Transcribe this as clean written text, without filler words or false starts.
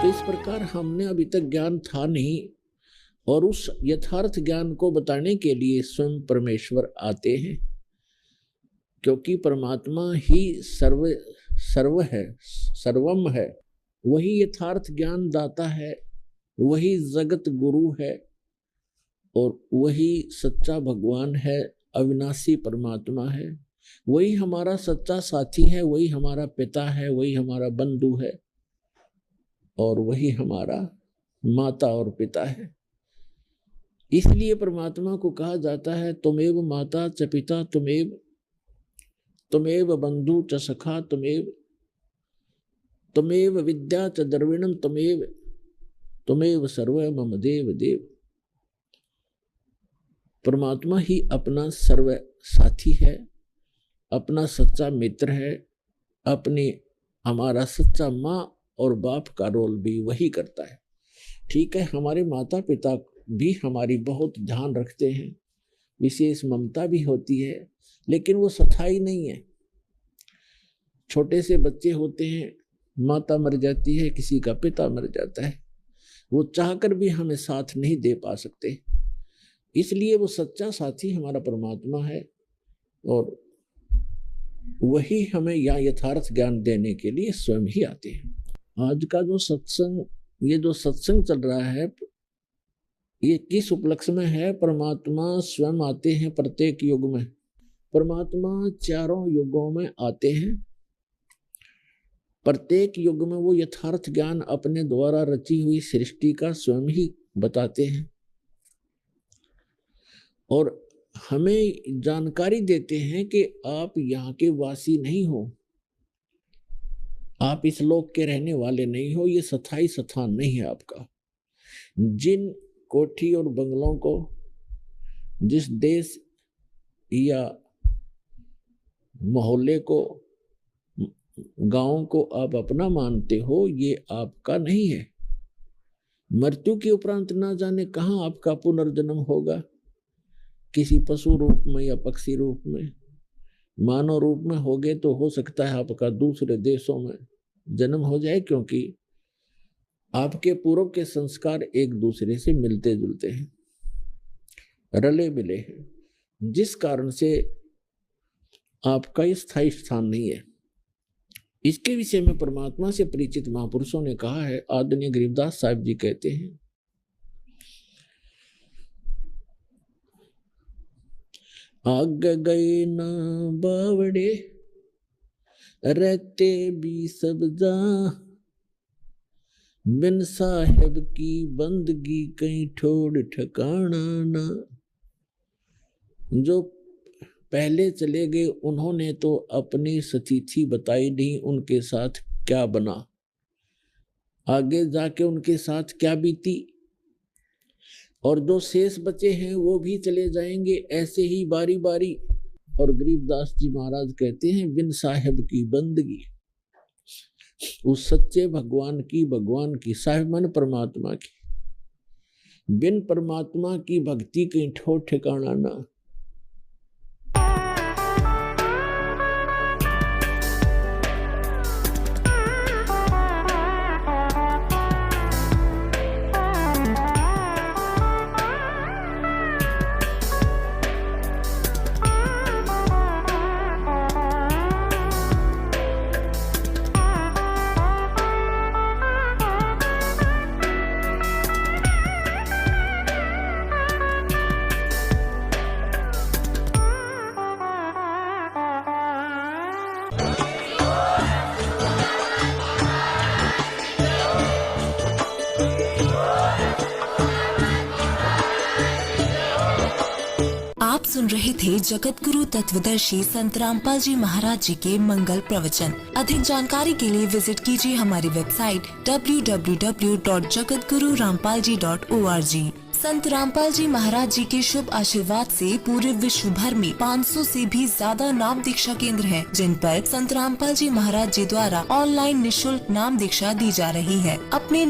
तो इस प्रकार हमने अभी तक ज्ञान था नहीं, और उस यथार्थ ज्ञान को बताने के लिए स्वयं परमेश्वर आते हैं, क्योंकि परमात्मा ही सर्व है, सर्वम है। वही यथार्थ ज्ञान दाता है, वही जगत गुरु है, और वही सच्चा भगवान है, अविनाशी परमात्मा है। वही हमारा सच्चा साथी है, वही हमारा पिता है, वही हमारा बंधु है, और वही हमारा माता और पिता है। इसलिए परमात्मा को कहा जाता है तुमेव माता च पिता तुमेव बंधु च सखा तुमेव विद्या च द्रविणम तुमेव सर्व मम देव देव। परमात्मा ही अपना सर्व साथी है, अपना सच्चा मित्र है, हमारा सच्चा माँ और बाप का रोल भी वही करता है। ठीक है, हमारे माता पिता भी हमारी बहुत ध्यान रखते हैं, विशेष ममता भी होती है, लेकिन वो स्थायी नहीं है। छोटे से बच्चे होते हैं, माता मर जाती है, किसी का पिता मर जाता है, वो चाहकर भी हमें साथ नहीं दे पा सकते। इसलिए वो सच्चा साथी हमारा परमात्मा है, और वही हमें यथार्थ ज्ञान देने के लिए स्वयं ही आते हैं। आज का जो सत्संग, ये जो सत्संग चल रहा है, ये किस उपलक्ष्य में है? परमात्मा स्वयं आते हैं प्रत्येक युग में। परमात्मा चारों युगों में आते हैं। प्रत्येक युग में वो यथार्थ ज्ञान अपने द्वारा रची हुई सृष्टि का स्वयं ही बताते हैं, और हमें जानकारी देते हैं कि आप यहाँ के वासी नहीं हो, आप इस लोक के रहने वाले नहीं हो, ये स्थायी स्थान नहीं है आपका। जिन कोठी और बंगलों को, जिस देश या मोहल्ले को, गांव को आप अपना मानते हो, ये आपका नहीं है। मृत्यु के उपरांत ना जाने कहाँ आपका पुनर्जन्म होगा, किसी पशु रूप में या पक्षी रूप में, मानव रूप में होगे तो हो सकता है आपका दूसरे देशों में जन्म हो जाए, क्योंकि आपके पूर्व के संस्कार एक दूसरे से मिलते जुलते हैं, रले मिले हैं, जिस कारण से आपका स्थायी स्थान नहीं है। इसके विषय में परमात्मा से परिचित महापुरुषों ने कहा है। आदरणीय गरीबदास साहिब जी कहते हैं, आग गए ना बावड़े रहते भी सब जा, बिन साहेब की बंदगी कहीं ठोड़ ठिकाना ना। जो पहले चले गए उन्होंने तो अपनी स्थिति बताई नहीं, उनके साथ क्या बना, आगे जाके उनके साथ क्या बीती, और जो शेष बचे हैं वो भी चले जाएंगे ऐसे ही बारी बारी। और गरीबदास जी महाराज कहते हैं, बिन साहेब की बंदगी, उस सच्चे भगवान की, साहिब मन परमात्मा की, बिन परमात्मा की भक्ति कहीं ठोर ठिकाना ना। आप सुन रहे थे जगत गुरु तत्वदर्शी संत रामपाल जी महाराज जी के मंगल प्रवचन। अधिक जानकारी के लिए विजिट कीजिए हमारी वेबसाइट www.jagatgururampalji.org। संत रामपाल जी महाराज जी के शुभ आशीर्वाद से पूरे विश्व भर में 500 से भी ज्यादा नाम दीक्षा केंद्र हैं, जिन पर संत रामपाल जी महाराज जी द्वारा ऑनलाइन निःशुल्क नाम दीक्षा दी जा रही है। अपने